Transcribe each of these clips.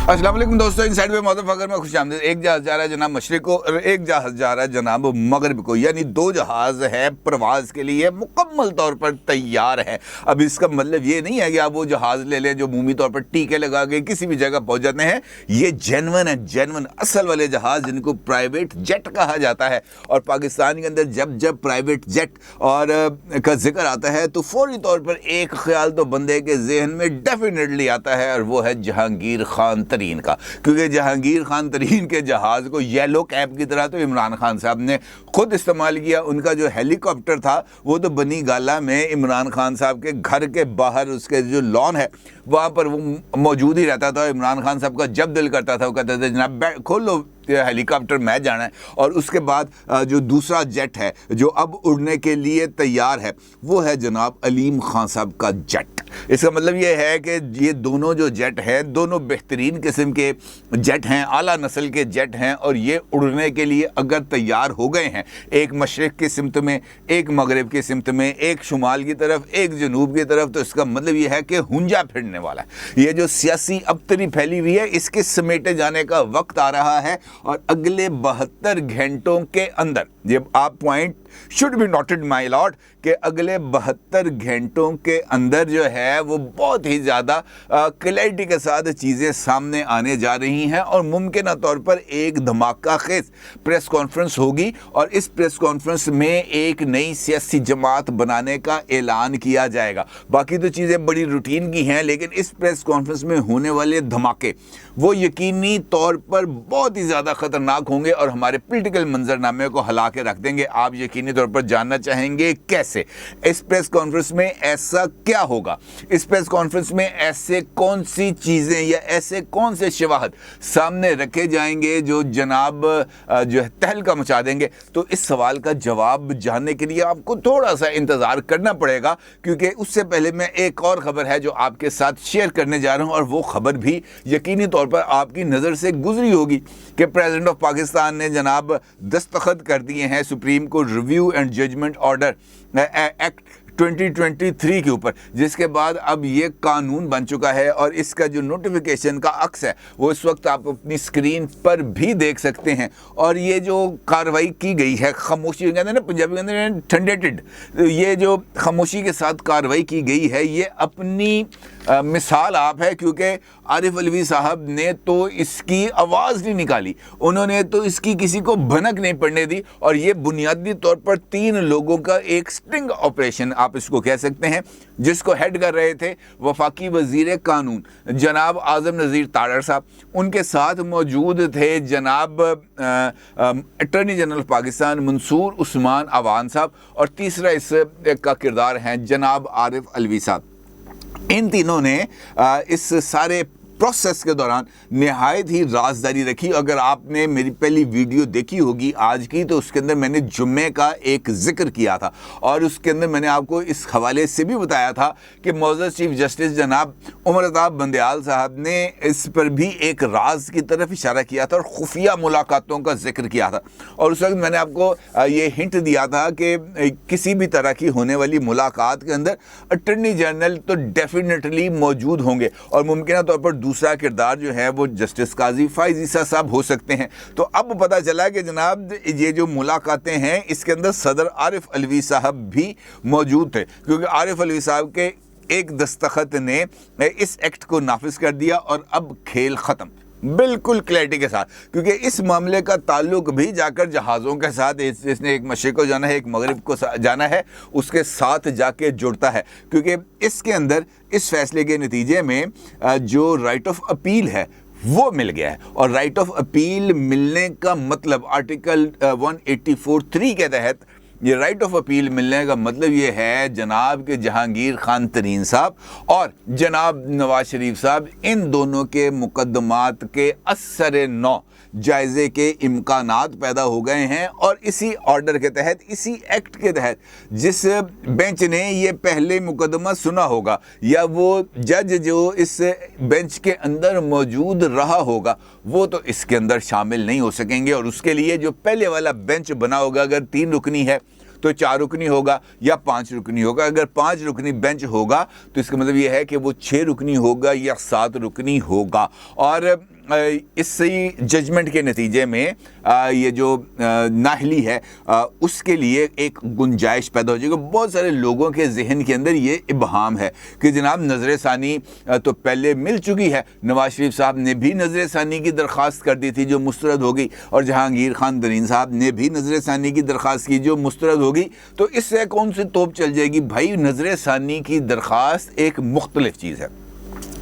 अस्सलाम वालेकुम दोस्तों, इनसाइड में मौजूद फकर में खुशामदीद। एक जहाज जा रहा है जनाब मशरिक को और एक जहाज जा रहा है जनाब मगरिब को, यानी दो जहाज है प्रवास के लिए मुकम्मल तौर पर तैयार है। अब इसका मतलब ये नहीं है कि आप वो जहाज ले लें जो मुमी तौर पर टीके लगा के किसी भी जगह पहुंच जाते हैं। ये जेन्युइन है, जेन्युइन असल वाले जहाज जिनको प्राइवेट जेट कहा जाता है। और पाकिस्तान के अंदर जब जब प्राइवेट जेट और का जिक्र आता है तो फौरी तौर पर एक ख्याल तो बंदे के जहन में डेफिनेटली आता है, और वो है जहांगीर खान तरीन का। क्योंकि जहांगीर खान तरीन के जहाज को येलो कैप की तरह तो इमरान खान साहब ने खुद इस्तेमाल किया। उनका जो हेलीकॉप्टर था वो तो बनी गाला में इमरान खान साहब के घर के बाहर उसके जो लॉन है वहाँ पर वो मौजूद ही रहता था। इमरान खान साहब का जब दिल करता था वो कहते थे जनाब खोल लो हेलीकॉप्टर मैं जाना है। और उसके बाद जो दूसरा जेट है जो अब उड़ने के लिए तैयार है वो है जनाब अलीम खान साहब का जेट। इसका मतलब ये है कि ये दोनों जो जेट हैं दोनों बेहतरीन किस्म के जेट हैं, आला नस्ल के जेट हैं, और ये उड़ने के लिए अगर तैयार हो गए हैं, एक मशरिक़ की सिमत में, एक मगरिब की सिमत में, एक शुमाल की तरफ, एक जनूब की तरफ, तो इसका मतलब ये है कि हुंजा फिरने वाला है। ये जो सियासी अबतरी फैली हुई है इसके समेटे जाने का वक्त आ रहा है। और अगले 72 घंटों के अंदर, ये आप point should be noted my Lord, कि अगले 72 घंटों के अंदर जो है वो बहुत ही ज़्यादा क्लैरिटी के साथ चीज़ें सामने आने जा रही हैं। और मुमकिन तौर पर एक धमाका खेज प्रेस कॉन्फ्रेंस होगी और इस प्रेस कॉन्फ्रेंस में एक नई सियासी जमात बनाने का ऐलान किया जाएगा। बाकी तो चीज़ें बड़ी रूटीन की हैं, लेकिन इस प्रेस कॉन्फ्रेंस में होने वाले धमाके वो यकीनी तौर पर बहुत ही ज़्यादा ख़तरनाक होंगे और हमारे पॉलिटिकल मंजरनामे को हिला के रख देंगे। आप यकीनी तौर पर जानना चाहेंगे कैसे, इस प्रेस कॉन्फ्रेंस में ऐसा क्या होगा, इस प्रेस कॉन्फ्रेंस में ऐसे कौन सी चीज़ें या ऐसे कौन से शवाहद सामने रखे जाएंगे जो जनाब जो है तहलका मचा देंगे। तो इस सवाल का जवाब जानने के लिए आपको थोड़ा सा इंतज़ार करना पड़ेगा, क्योंकि उससे पहले मैं एक और ख़बर है जो आपके साथ शेयर करने जा रहा हूँ, और वो ख़बर भी यकीनी तौर पर आपकी नज़र से गुजरी होगी कि प्रेसिडेंट ऑफ पाकिस्तान ने जनाब दस्तखत कर दिए हैं supreme court review and judgment order act 2023 के ऊपर, जिसके बाद अब ये कानून बन चुका है। और इसका जो नोटिफिकेशन का अक्स है वो इस वक्त आप अपनी स्क्रीन पर भी देख सकते हैं। और ये जो कार्रवाई की गई है, खामोशी कहते हैं ना पंजाबी के अंदर ठंडेटेड, ये जो खामोशी के साथ कार्रवाई की गई है ये अपनी मिसाल आप है, क्योंकि आरिफ अलवी साहब ने तो इसकी आवाज़ नहीं निकाली, उन्होंने तो इसकी किसी को भनक नहीं पड़ने दी। और ये बुनियादी तौर पर 3 लोगों का एक स्टिंग ऑपरेशन आप इसको कह सकते हैं, जिसको हेड कर रहे थे वफाकी वजीर कानून जनाब आज़म नज़ीर तारड़ साहब, उनके साथ मौजूद थे जनाब अटॉर्नी जनरल पाकिस्तान मंसूर उस्मान अवान साहब, और तीसरा इस का किरदार हैं जनाब आरिफ अलवी साहब। इन तीनों ने इस सारे प्रोसेस के दौरान नहायत ही राजदारी रखी। अगर आपने मेरी पहली वीडियो देखी होगी आज की, तो उसके अंदर मैंने जुम्मे का एक जिक्र किया था और उसके अंदर मैंने आपको इस हवाले से भी बताया था कि मौजूदा चीफ जस्टिस जनाब उमर अताब बंदयाल साहब ने इस पर भी एक राज की तरफ इशारा किया था और खुफिया मुलाकातों का जिक्र किया था। और उस वक्त मैंने आपको ये हिंट दिया था कि किसी भी तरह की होने वाली मुलाकात के अंदर अटॉर्नी जनरल तो डेफिनेटली मौजूद होंगे, और मुमकिन तौर पर दूसरा किरदार जो है वो जस्टिस काजी फाइज ईसा साहब हो सकते हैं। तो अब पता चला कि जनाब ये जो मुलाकातें हैं इसके अंदर सदर आरिफ अलवी साहब भी मौजूद थे, क्योंकि आरिफ अलवी साहब के एक दस्तखत ने इस एक्ट को नाफिज कर दिया और अब खेल ख़त्म बिल्कुल क्लैरिटी के साथ। क्योंकि इस मामले का ताल्लुक भी जाकर जहाज़ों के साथ, जिसने एक मशरिक़ को जाना है एक मगरिब को जाना है, उसके साथ जाके जुड़ता है। क्योंकि इसके अंदर इस फैसले के नतीजे में जो राइट ऑफ अपील है वो मिल गया है। और राइट ऑफ अपील मिलने का मतलब आर्टिकल 184(3) के तहत ये राइट ऑफ अपील मिलने का मतलब ये है जनाब के जहांगीर खान तरीन साहब और जनाब नवाज शरीफ साहब, इन दोनों के मुकदमात के असर नौ जायज़े के इम्कानात पैदा हो गए हैं। और इसी ऑर्डर के तहत, इसी एक्ट के तहत, जिस बेंच ने ये पहले मुकदमा सुना होगा या वो जज जो इस बेंच के अंदर मौजूद रहा होगा वो तो इसके अंदर शामिल नहीं हो सकेंगे। और उसके लिए जो पहले वाला बेंच बना होगा, अगर 3 रुकनी है तो 4 रुकनी होगा या 5 रुकनी होगा। अगर 5 रुकनी बेंच होगा तो इसका मतलब ये है कि वो 6 रुकनी होगा या 7 रुकनी होगा। और इस जजमेंट के नतीजे में ये जो नाअहली है उसके लिए एक गुंजाइश पैदा हो जाएगी। बहुत सारे लोगों के जहन के अंदर ये इबहाम है कि जनाब नज़र षानी तो पहले मिल चुकी है, नवाज शरीफ साहब ने भी नज़र षानी की दरख्वास्त कर दी थी जो मुस्तरद हो गई, और जहांगीर खान तरीन साहब ने भी नज़र षानी की दरख्वास्त की जो मुस्तरद हो गई। तो इससे कौन सी तोप चल जाएगी भाई? नज़र षानी की दरख्वास्त एक मुख्तलिफ चीज़ है,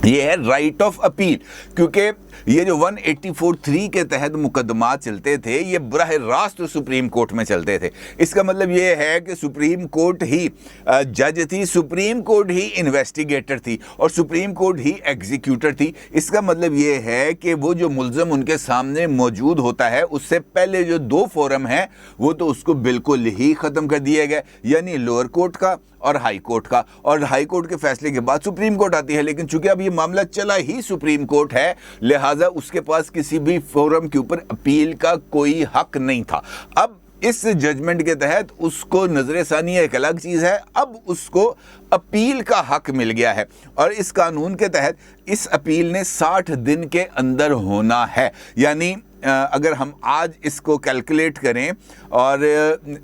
ये है राइट ऑफ अपील, क्योंकि ये जो 184(3) के तहत मुकदमात चलते थे ये बराह रास्त सुप्रीम कोर्ट में चलते थे। इसका मतलब ये है कि सुप्रीम कोर्ट ही जज थी, सुप्रीम कोर्ट ही इन्वेस्टिगेटर थी और सुप्रीम कोर्ट ही एग्जीक्यूटर थी। इसका मतलब ये है कि वो जो मुल्ज़म उनके सामने मौजूद होता है उससे पहले जो 2 फोरम हैं वो तो उसको बिल्कुल ही ख़त्म कर दिए गए, यानी लोअर कोर्ट का और हाई कोर्ट का, और हाई कोर्ट के फैसले के बाद सुप्रीम कोर्ट आती है। लेकिन चूंकि अब ये मामला चला ही सुप्रीम कोर्ट है, लिहाजा उसके पास किसी भी फोरम के ऊपर अपील का कोई हक नहीं था। अब इस जजमेंट के तहत उसको नज़र षानी एक अलग चीज़ है, अब उसको अपील का हक मिल गया है, और इस कानून के तहत इस अपील ने 60 दिन के अंदर होना है। यानी अगर हम आज इसको कैलकुलेट करें और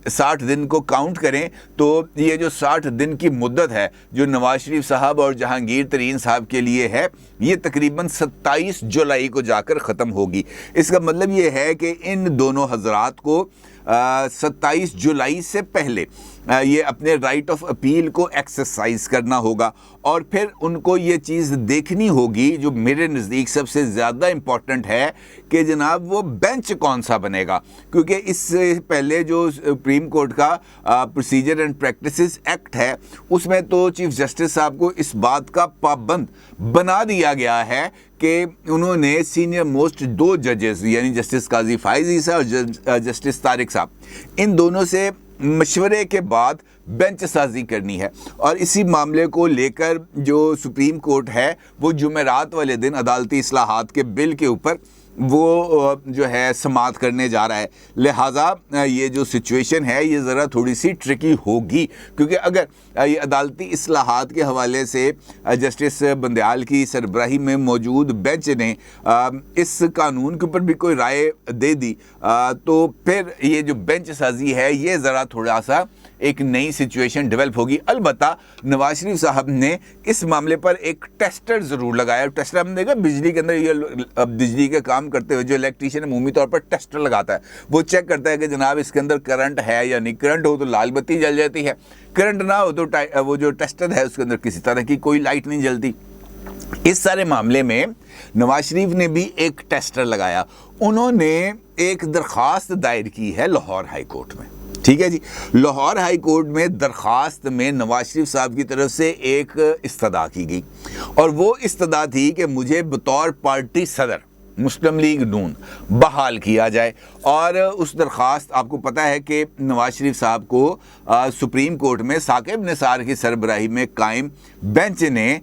60 दिन को काउंट करें तो ये जो 60 दिन की मुद्दत है जो नवाज शरीफ साहब और जहांगीर तरीन साहब के लिए है, ये तकरीबन 27 जुलाई को जाकर ख़त्म होगी। इसका मतलब ये है कि इन दोनों हजरात को 27 जुलाई से पहले ये अपने राइट ऑफ अपील को एक्सरसाइज करना होगा, और फिर उनको ये चीज़ देखनी होगी जो मेरे नज़दीक सबसे ज़्यादा इम्पॉर्टेंट है कि जनाब वो बेंच कौन सा बनेगा। क्योंकि इससे पहले जो सुप्रीम कोर्ट का प्रोसीजर एंड प्रैक्टिसेस एक्ट है उसमें तो चीफ जस्टिस साहब को इस बात का पाबंद बना दिया गया है कि उन्होंने सीनियर मोस्ट 2 जजेस यानी जस्टिस काजी फाइज ईसा और जस्टिस तारिक साहब, इन दोनों से मशवरे के बाद बेंच साजी करनी है। और इसी मामले को लेकर जो सुप्रीम कोर्ट है वो जुमेरात वाले दिन अदालती इस्लाहात के बिल के ऊपर वो जो है समाअत करने जा रहा है। लिहाजा ये जो सिचुएशन है ये ज़रा थोड़ी सी ट्रिकी होगी, क्योंकि अगर ये अदालती इस्लाहात के हवाले से जस्टिस बंदयाल की सरबराही में मौजूद बेंच ने इस कानून के ऊपर भी कोई राय दे दी तो फिर ये जो बेंच साजी है ये ज़रा थोड़ा सा एक नई सिचुएशन डेवलप होगी। अलबत्ता नवाज शरीफ साहब ने इस मामले पर एक टेस्टर ज़रूर लगाया। टेस्टर हमने देखा बिजली के अंदर, ये बिजली के काम करते हुए जो इलेक्ट्रीशियन अमूमी तौर पर टेस्टर लगाता है, वो चेक करता है कि जनाब इसके अंदर करंट है या नहीं। करंट हो तो लाल बत्ती जल जाती है, करंट ना हो तो वो जो टेस्टर है उसके अंदर किसी तरह की कोई लाइट नहीं जलती। इस सारे मामले में नवाज शरीफ ने भी एक टेस्टर लगाया। उन्होंने एक दरख्वास्त दायर की है लाहौर हाई कोर्ट में, ठीक है जी। लाहौर हाई कोर्ट में दरख्वास्त में नवाज शरीफ साहब की तरफ से एक इस्तदा की गई, और वो इस्तदा थी कि मुझे बतौर पार्टी सदर मुस्लिम लीग नून बहाल किया जाए। और उस दरख्वास्त, आपको पता है कि नवाज शरीफ साहब को सुप्रीम कोर्ट में साकिब निसार की सरबराही में कायम बेंच ने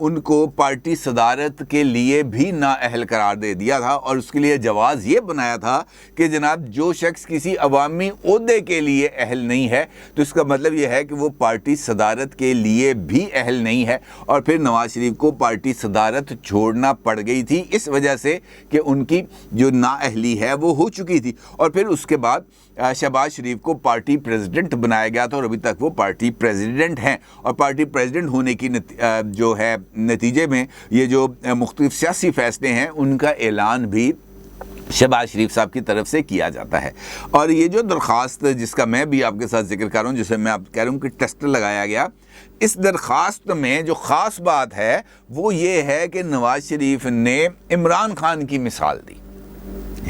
उनको पार्टी सदारत के लिए भी नाअहल करार दे दिया था, और उसके लिए जवाज़ ये बनाया था कि जनाब जो शख्स किसी अवामी ओहदे के लिए अहल नहीं है तो इसका मतलब ये है कि वो पार्टी सदारत के लिए भी अहल नहीं है। और फिर नवाज शरीफ को पार्टी सदारत छोड़ना पड़ गई थी इस वजह से कि उनकी जो नाअहली है वो हो चुकी थी। और फिर उसके बाद शहबाज शरीफ को पार्टी प्रेसिडेंट बनाया गया था, और अभी तक वो पार्टी प्रेसिडेंट हैं। और पार्टी प्रेसिडेंट होने की जो है नतीजे में ये जो मुख्तलिफ सियासी फैसले हैं उनका ऐलान भी शहबाज शरीफ साहब की तरफ से किया जाता है। और ये जो दरख्वास्त जिसका मैं भी आपके साथ जिक्र कर रहा हूँ, जिसे मैं आप कह रहा हूँ कि टेस्टर लगाया गया, इस दरख्वास्त में जो ख़ास बात है वो ये है कि नवाज शरीफ ने इमरान खान की मिसाल दी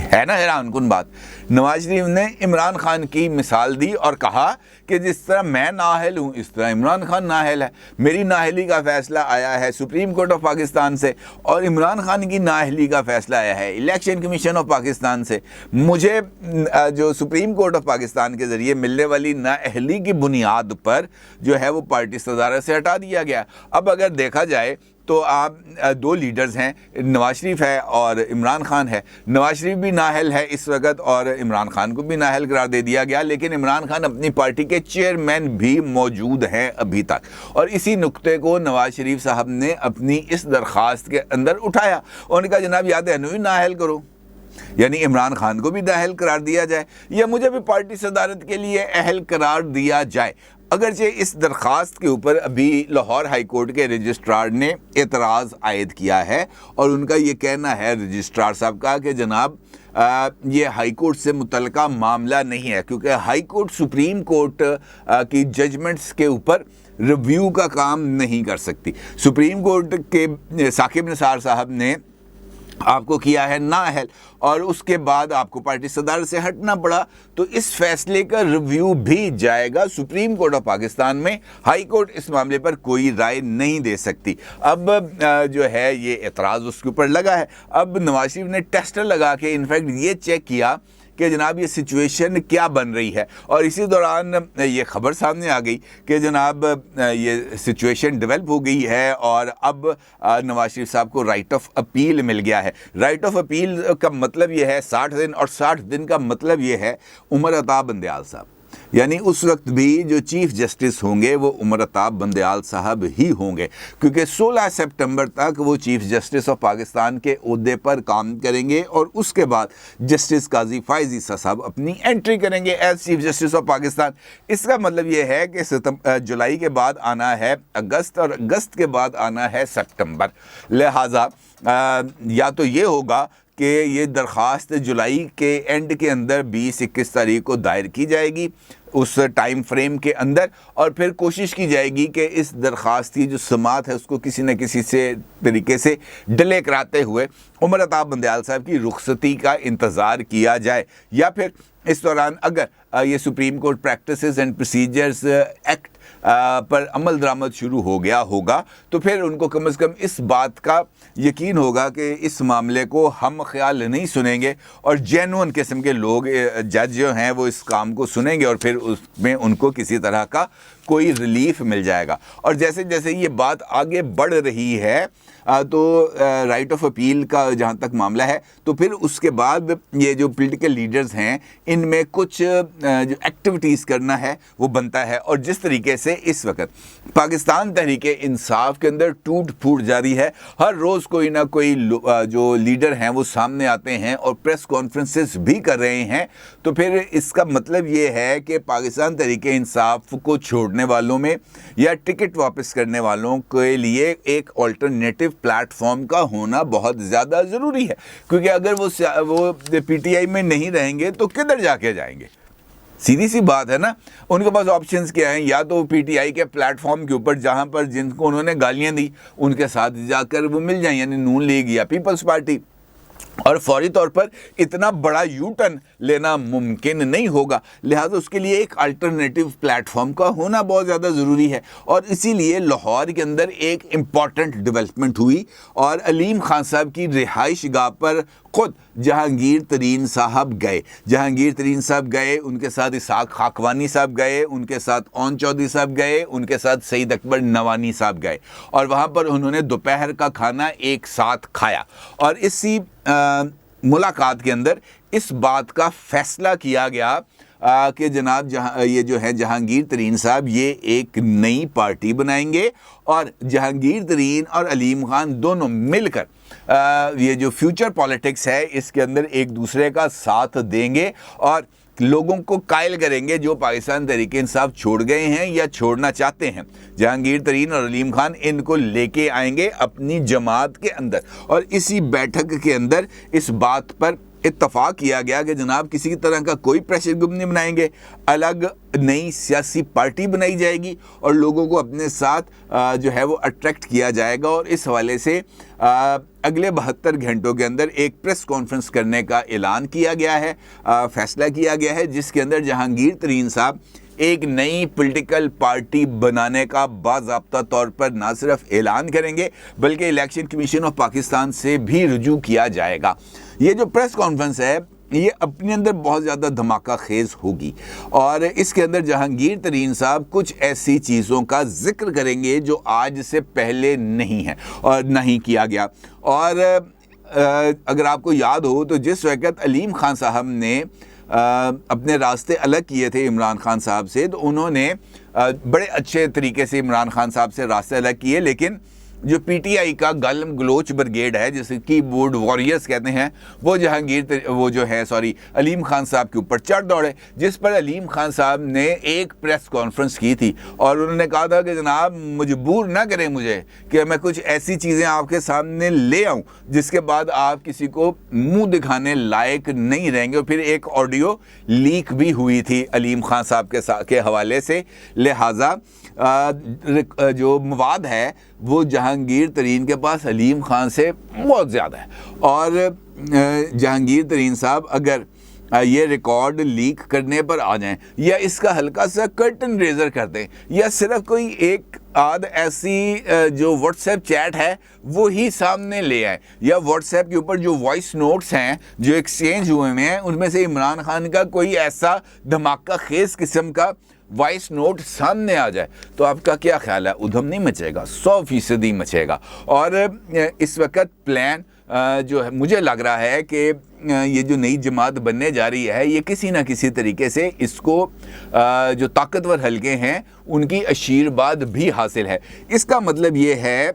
है ना। हैरान कुन बात, नवाज शरीफ ने इमरान खान की मिसाल दी और कहा कि जिस तरह मैं नाअहल हूँ इस तरह इमरान खान नाअहल है। मेरी नाअहली का फ़ैसला आया है सुप्रीम कोर्ट ऑफ पाकिस्तान से, और इमरान खान की नाअहली का फ़ैसला आया है इलेक्शन कमीशन ऑफ पाकिस्तान से। मुझे जो सुप्रीम कोर्ट ऑफ पाकिस्तान के ज़रिए मिलने वाली नाअहली की बुनियाद पर जो है वो पार्टी सदारत से हटा दिया गया। अब अगर देखा जाए तो आप दो लीडर्स हैं, नवाज शरीफ है और इमरान खान है। नवाज शरीफ भी नाअहल है इस वक्त और इमरान खान को भी नाअहल करार दे दिया गया, लेकिन इमरान खान अपनी पार्टी के चेयरमैन भी मौजूद हैं अभी तक। और इसी नुक्ते को नवाज शरीफ साहब ने अपनी इस दरख्वास्त के अंदर उठाया। उन्होंने कहा जनाब याद है भी नाअहल करो, यानी इमरान खान को भी नाअहल करार दिया जाए या मुझे भी पार्टी सदारत के लिए अहल करार दिया जाए। अगरचे इस दरख्वास्त के ऊपर अभी लाहौर हाई कोर्ट के रजिस्ट्रार ने एतराज़ आयद किया है और उनका ये कहना है रजिस्ट्रार साहब का कि जनाब ये हाई कोर्ट से मुतल्लिका मामला नहीं है, क्योंकि हाई कोर्ट सुप्रीम कोर्ट की जजमेंट्स के ऊपर रिव्यू का काम नहीं कर सकती। सुप्रीम कोर्ट के साकिब निसार साहब ने आपको किया है नाअहल और उसके बाद आपको पार्टी सदारत से हटना पड़ा, तो इस फैसले का रिव्यू भी जाएगा सुप्रीम कोर्ट ऑफ पाकिस्तान में। हाई कोर्ट इस मामले पर कोई राय नहीं दे सकती। अब जो है ये एतराज़ उसके ऊपर लगा है। अब नवाज शरीफ ने टेस्टर लगा के इनफैक्ट ये चेक किया कि जनाब ये सिचुएशन क्या बन रही है, और इसी दौरान ये खबर सामने आ गई कि जनाब ये सिचुएशन डेवलप हो गई है और अब नवाज शरीफ साहब को राइट ऑफ अपील मिल गया है। राइट ऑफ अपील का मतलब ये है 60 दिन, और 60 दिन का मतलब ये है उमर अता बंदयाल साहब, यानी उस वक्त भी जो चीफ जस्टिस होंगे वो उमर अता बंदयाल साहब ही होंगे, क्योंकि 16 सितंबर तक वो चीफ जस्टिस ऑफ पाकिस्तान के ओहदे पर काम करेंगे और उसके बाद जस्टिस काजी फायज़ ईसा साहब अपनी एंट्री करेंगे as chief justice of Pakistan. इसका मतलब ये है कि जुलाई के बाद आना है अगस्त और अगस्त के बाद आना है सितंबर। लिहाजा या तो ये होगा कि ये दरख्वास्त जुलाई के एंड के अंदर 20-21 तारीख को दायर की जाएगी उस टाइम फ्रेम के अंदर, और फिर कोशिश की जाएगी कि इस दरख्वास्त की जो समात है उसको किसी न किसी से तरीके से डिले कराते हुए उमर अता बंदयाल साहब की रुखसती का इंतज़ार किया जाए, या फिर इस दौरान अगर ये supreme court practices and procedures act पर अमल दरामद शुरू हो गया होगा तो फिर उनको कम से कम इस बात का यकीन होगा कि इस मामले को हम ख्याल नहीं सुनेंगे और जेन्युइन किस्म के लोग जज जो हैं वो इस काम को सुनेंगे और फिर उसमें उनको किसी तरह का कोई रिलीफ मिल जाएगा। और जैसे जैसे ये बात आगे बढ़ रही है तो राइट ऑफ अपील का जहाँ तक मामला है, तो फिर उसके बाद ये जो पॉलिटिकल लीडर्स हैं इनमें कुछ जो एक्टिविटीज़ करना है वो बनता है। और जिस तरीके से इस वक्त पाकिस्तान तहरीके इंसाफ के अंदर टूट फूट जारी है, हर रोज़ कोई ना कोई जो लीडर हैं वो सामने आते हैं और प्रेस कॉन्फ्रेंसेस भी कर रहे हैं, तो फिर इसका मतलब ये है कि पाकिस्तान तहरीके इंसाफ को छोड़ने वालों में या टिकट वापस करने वालों के लिए एक ऑल्टरनेटिव प्लेटफॉर्म का होना बहुत ज़्यादा ज़रूरी है, क्योंकि अगर वो पीटीआई में नहीं रहेंगे तो किधर जाके जाएंगे। सीधी सी बात है ना, उनके पास ऑप्शंस क्या हैं, या तो पीटीआई के प्लेटफॉर्म के ऊपर जहां पर जिनको उन्होंने गालियां दी उनके साथ जाकर वो मिल जाएं, यानी नून लीग या पीपल्स पार्टी, और फौरी तौर पर इतना बड़ा यू टर्न लेना मुमकिन नहीं होगा। लिहाजा उसके लिए एक अल्टरनेटिव प्लेटफॉर्म का होना बहुत ज़्यादा ज़रूरी है। और इसीलिए लाहौर के अंदर एक इम्पॉर्टेंट डेवलपमेंट हुई और अलीम खान साहब की रिहाइश गाह पर ख़ुद जहांगीर तरीन साहब गए। जहांगीर तरीन साहब गए, उनके साथ इसहाक खाकवानी साहब गए, उनके साथ ओन चौधरी साहब गए, उनके साथ सईद अकबर नवानी साहब गए, और वहाँ पर उन्होंने दोपहर का खाना एक साथ खाया। और इसी मुलाकात के अंदर इस बात का फैसला किया गया कि जनाब ये जो है जहांगीर तरीन साहब ये एक नई पार्टी बनाएंगे और जहांगीर तरीन और अलीम खान दोनों मिलकर ये जो फ्यूचर पॉलिटिक्स है इसके अंदर एक दूसरे का साथ देंगे और लोगों को कायल करेंगे जो पाकिस्तान तहरीके इंसाफ छोड़ गए हैं या छोड़ना चाहते हैं। जहांगीर तरीन और अलीम खान इनको लेके आएंगे अपनी जमात के अंदर, और इसी बैठक के अंदर इस बात पर इत्तफाक किया गया कि जनाब किसी तरह का कोई प्रेशर ग्रुप नहीं बनाएंगे, अलग नई सियासी पार्टी बनाई जाएगी और लोगों को अपने साथ जो है वो अट्रैक्ट किया जाएगा। और इस हवाले से अगले 72 घंटों के अंदर एक प्रेस कॉन्फ्रेंस करने का ऐलान किया गया है, फैसला किया गया है, जिसके अंदर जहांगीर तरीन साहब एक नई पॉलिटिकल पार्टी बनाने का बाज़ाब्ता तौर पर ना सिर्फ ऐलान करेंगे बल्कि इलेक्शन कमीशन ऑफ पाकिस्तान से भी रुजू किया जाएगा। ये जो प्रेस कॉन्फ्रेंस है ये अपने अंदर बहुत ज़्यादा धमाका खेज़ होगी और इसके अंदर जहांगीर तरीन साहब कुछ ऐसी चीज़ों का जिक्र करेंगे जो आज से पहले नहीं है और नहीं किया गया। और अगर आपको याद हो तो जिस वक़्त अलीम खान साहब ने अपने रास्ते अलग किए थे इमरान खान साहब से, तो उन्होंने बड़े अच्छे तरीके से इमरान खान साहब से रास्ते अलग किए, लेकिन जो पीटीआई का गालम गलोच ब्रिगेड है जिसे कीबोर्ड वॉरियर्स कहते हैं, वो अलीम खान साहब के ऊपर चढ़ दौड़े, जिस पर अलीम खान साहब ने एक प्रेस कॉन्फ्रेंस की थी और उन्होंने कहा था कि जनाब मजबूर ना करें मुझे कि मैं कुछ ऐसी चीज़ें आपके सामने ले आऊं जिसके बाद आप किसी को मुंह दिखाने लायक नहीं रहेंगे। और फिर एक ऑडियो लीक भी हुई थी अलीम खान साहब के हवाले से, लिहाजा जो मवाद है वो जहांगीर तरीन के पास अलीम खान से बहुत ज़्यादा है। और जहांगीर तरीन साहब अगर ये रिकॉर्ड लीक करने पर आ जाएं या इसका हल्का सा कर्टन रेजर कर दें या सिर्फ कोई एक आध ऐसी जो व्हाट्सएप चैट है वो ही सामने ले आए या व्हाट्सएप के ऊपर जो वॉइस नोट्स हैं जो एक्सचेंज हुए हैं उनमें से इमरान खान का कोई ऐसा धमाका खेज किस्म का वॉइस नोट सामने आ जाए, तो आपका क्या ख्याल है? उधम नहीं मचेगा? 100% मचेगा। और इस वक्त प्लान जो है, मुझे लग रहा है कि ये जो नई जमात बनने जा रही है ये किसी ना किसी तरीके से इसको जो ताकतवर हलके हैं उनकी आशीर्वाद भी हासिल है। इसका मतलब ये है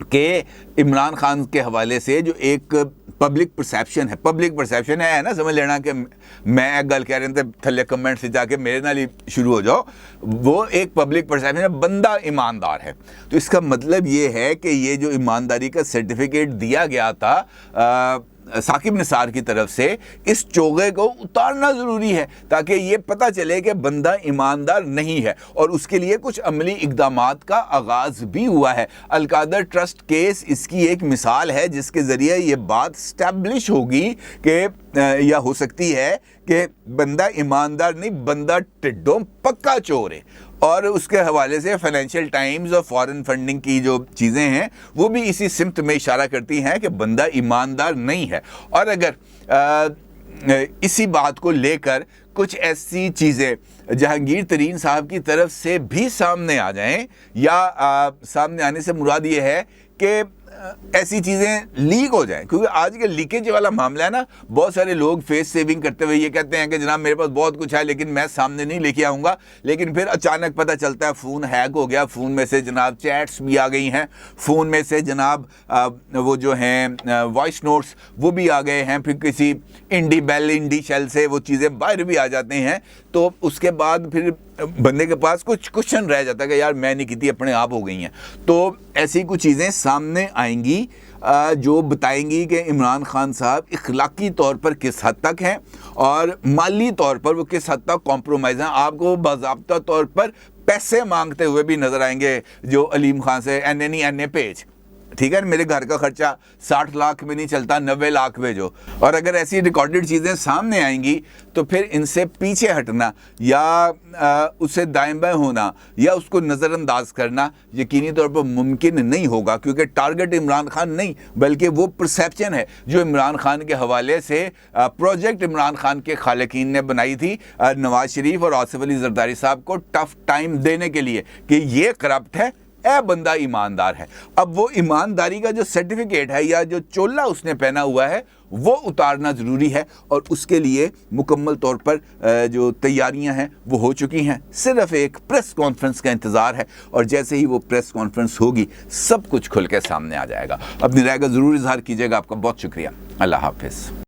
कि इमरान खान के हवाले से जो एक पब्लिक परसेप्शन है ना, समझ लेना कि मैं गल कह रहे थे थले कमेंट से जाके मेरे नाल ही शुरू हो जाओ, वो एक पब्लिक परसेप्शन है, बंदा ईमानदार है। तो इसका मतलब ये है कि ये जो ईमानदारी का सर्टिफिकेट दिया गया था साकिब निसार की तरफ से, इस चोगे को उतारना ज़रूरी है ताकि ये पता चले कि बंदा ईमानदार नहीं है। और उसके लिए कुछ अमली इक़दामात का आगाज़ भी हुआ है। अलकादर ट्रस्ट केस इसकी एक मिसाल है जिसके ज़रिए ये बात स्टैब्लिश होगी कि या हो सकती है कि बंदा ईमानदार नहीं, बंदा टिड्डों पक्का चोर है। और उसके हवाले से फाइनेंशियल टाइम्स और फॉरेन फंडिंग की जो चीज़ें हैं वो भी इसी सिमत में इशारा करती हैं कि बंदा ईमानदार नहीं है। और अगर इसी बात को लेकर कुछ ऐसी चीज़ें जहांगीर तरीन साहब की तरफ से भी सामने आ जाएं या सामने आने से मुराद ये है कि ऐसी चीज़ें लीक हो जाएं, क्योंकि आज के लीकेज वाला मामला है ना, बहुत सारे लोग फेस सेविंग करते हुए ये कहते हैं कि जनाब मेरे पास बहुत कुछ है लेकिन मैं सामने नहीं लेके आऊँगा, लेकिन फिर अचानक पता चलता है फ़ोन हैक हो गया, फ़ोन में से जनाब चैट्स भी आ गई हैं, फ़ोन में से जनाब वो जो हैं वॉइस नोट्स वो भी आ गए हैं, फिर किसी इंडी शेल से वो चीज़ें बाहर भी आ जाती हैं। तो उसके बाद फिर बंदे के पास कुछ क्वेश्चन रह जाता है कि यार मैं नहीं की थी, अपने आप हो गई हैं। तो ऐसी कुछ चीज़ें सामने आएंगी जो बताएंगी कि इमरान खान साहब इखलाकी तौर पर किस हद तक हैं और माली तौर पर वो किस हद तक कॉम्प्रोमाइज़ हैं। आपको बाज़ाब्ता तौर पर पैसे मांगते हुए भी नज़र आएंगे जो अलीम खान से एन पेज, ठीक है, मेरे घर का खर्चा 60 लाख में नहीं चलता, 90 लाख भेजो। और अगर ऐसी रिकॉर्डेड चीज़ें सामने आएंगी तो फिर इनसे पीछे हटना या उससे दाएं बाएं होना या उसको नज़रअंदाज करना यकीनी तौर पर मुमकिन नहीं होगा, क्योंकि टारगेट इमरान खान नहीं बल्कि वो परसेप्शन है जो इमरान खान के हवाले से प्रोजेक्ट इमरान खान के खालिकीन ने बनाई थी नवाज शरीफ और आसिफ अली जरदारी साहब को टफ टाइम देने के लिए कि ये करप्ट है, बंदा ईमानदार है। अब वो ईमानदारी का जो सर्टिफिकेट है या जो चोला उसने पहना हुआ है वो उतारना ज़रूरी है और उसके लिए मुकम्मल तौर पर जो तैयारियां हैं वो हो चुकी हैं। सिर्फ एक प्रेस कॉन्फ्रेंस का इंतज़ार है और जैसे ही वो प्रेस कॉन्फ्रेंस होगी सब कुछ खुल के सामने आ जाएगा। अपनी राय का ज़रूर इजहार कीजिएगा। आपका बहुत शुक्रिया। अल्लाह हाफिज़।